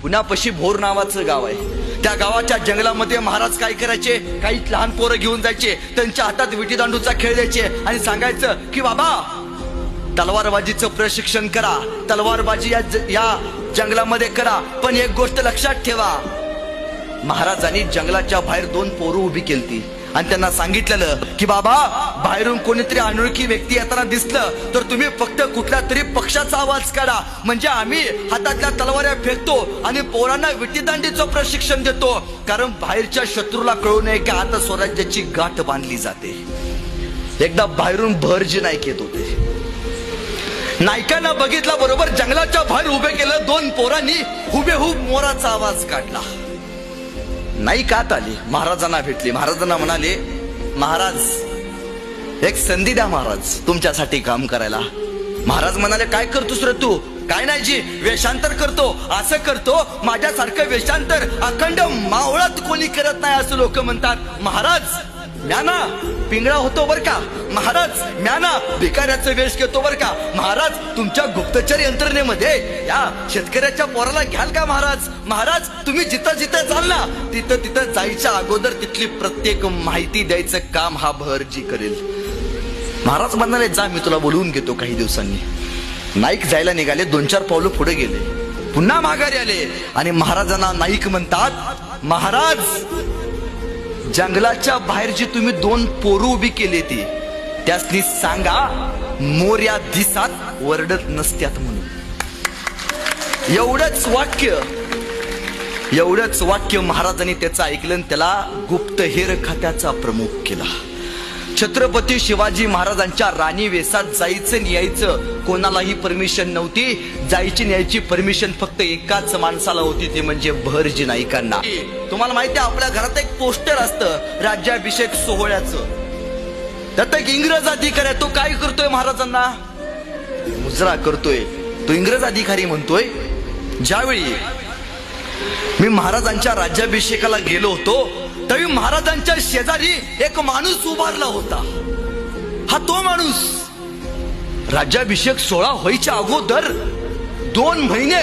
पुण्यापाशी भोर नावाचं गाव आहे. त्या गावाच्या जंगलामध्ये महाराज काय करायचे, काही लहान पोरं घेऊन जायचे, त्यांच्या हातात विटी दांडूचा खेळ द्यायचे आणि सांगायचं की बाबा तलवारबाजीचं प्रशिक्षण करा, तलवारबाजी या जंगलामध्ये करा, पण एक गोष्ट लक्षात ठेवा. महाराजांनी जंगलाच्या बाहेर 2 पोरं उभी केलती आणि त्यांना सांगितलेलं की बाबा बाहेरून कोणीतरी अनोळखी व्यक्ती येताना दिसलं तर तुम्ही फक्त कुठल्या तरी पक्षाचा आवाज काढा, म्हणजे आम्ही हातातल्या तलवाऱ्या फेकतो आणि पोरांना विटीदांडीचं प्रशिक्षण देतो, कारण बाहेरच्या शत्रूला कळू नये की आता स्वराज्याची गाठ बांधली जाते. एकदा बाहेरून भरजी नाईक येत होते. नायकांना बघितला बरोबर जंगलाच्या बाहेर उभे केलं. 2 पोरांनी हुबेहूब मोराचा आवाज काढला. नाईक आत आले, महाराजांना भेटले. महाराजांना म्हणाले, महाराज एक संधी द्या महाराज तुमच्यासाठी काम करायला. महाराज म्हणाले, काय करतोस रे तू? काय नाही जी, वेषांतर करतो, असं करतो. माझ्यासारखं वेषांतर अखंड मावळात कोणी करत नाही असं लोक म्हणतात. महाराज म्याना पिंगळा होतो बर का, महाराज म्याना भिकाऱ्याचं वेश घेतो बर का, महाराज तुमच्या गुप्तचर यंत्रणेमध्ये या शेतकऱ्याच्या पोराला घ्याल का महाराज? महाराज तुम्ही जिथं जिथं जाल ना तिथं तिथं जायच्या अगोदर तिथली प्रत्येक माहिती द्यायचं काम हा भरजी करेल. महाराज म्हणाले, जा मी तुला बोलवून घेतो काही दिवसांनी. नाईक जायला निघाले. 2-4 पावलं पुढे गेले, पुन्हा माघारी आले आणि महाराजांना नाईक म्हणतात, महाराज जंगलाच्या बाहेर जी तुम्ही 2 पोरं उभी केली ती त्यासनी सांगा मोर या दिसात वरडत नसत्यात म्हणून. एवढंच वाक्य महाराजांनी त्याचं ऐकलं आणि त्याला गुप्तहेर खात्याचा प्रमुख केला. छत्रपती शिवाजी महाराजांच्या राणी वेसात जायचं न्यायचं कोणालाही परमिशन नव्हती. जायची न्यायची परमिशन फक्त एकाच माणसाला होती, ते म्हणजे भरजी नाईकांना. तुम्हाला माहिती आहे आपल्या घरात एक पोस्टर असतं राज्याभिषेक सोहळ्याचं, त्यात एक इंग्रज अधिकारी आहे. तो काय करतोय, महाराजांना मुजरा करतोय. तो इंग्रज अधिकारी म्हणतोय, ज्यावेळी मी महाराजांच्या राज्याभिषेकाला गेलो होतो तरी महाराजांच्या शेजारी एक माणूस उभारला होता. हा तो माणूस राज्याभिषेक सोहळा व्हायच्या अगोदर 2 महिने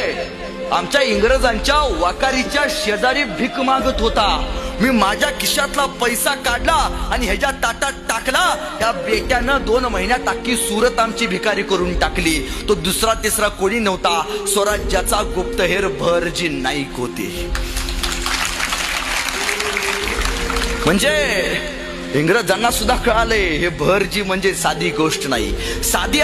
आमच्या इंग्रजांच्या वाकारीच्या शेजारी भीक मागत होता. मी माझ्या खिशातला पैसा काढला आणि ह्याच्या ताटात टाकला. त्या बेट्यानं 2 महिन्यात टाकी सुरत आमची भिकारी करून टाकली. तो दुसरा तिसरा कोणी नव्हता, स्वराज्याचा गुप्तहेर भरजी नाईक होते. म्हणजे इंग्रजांना सुद्धा कळाले हे भरजी म्हणजे साधी गोष्ट नाही. साधी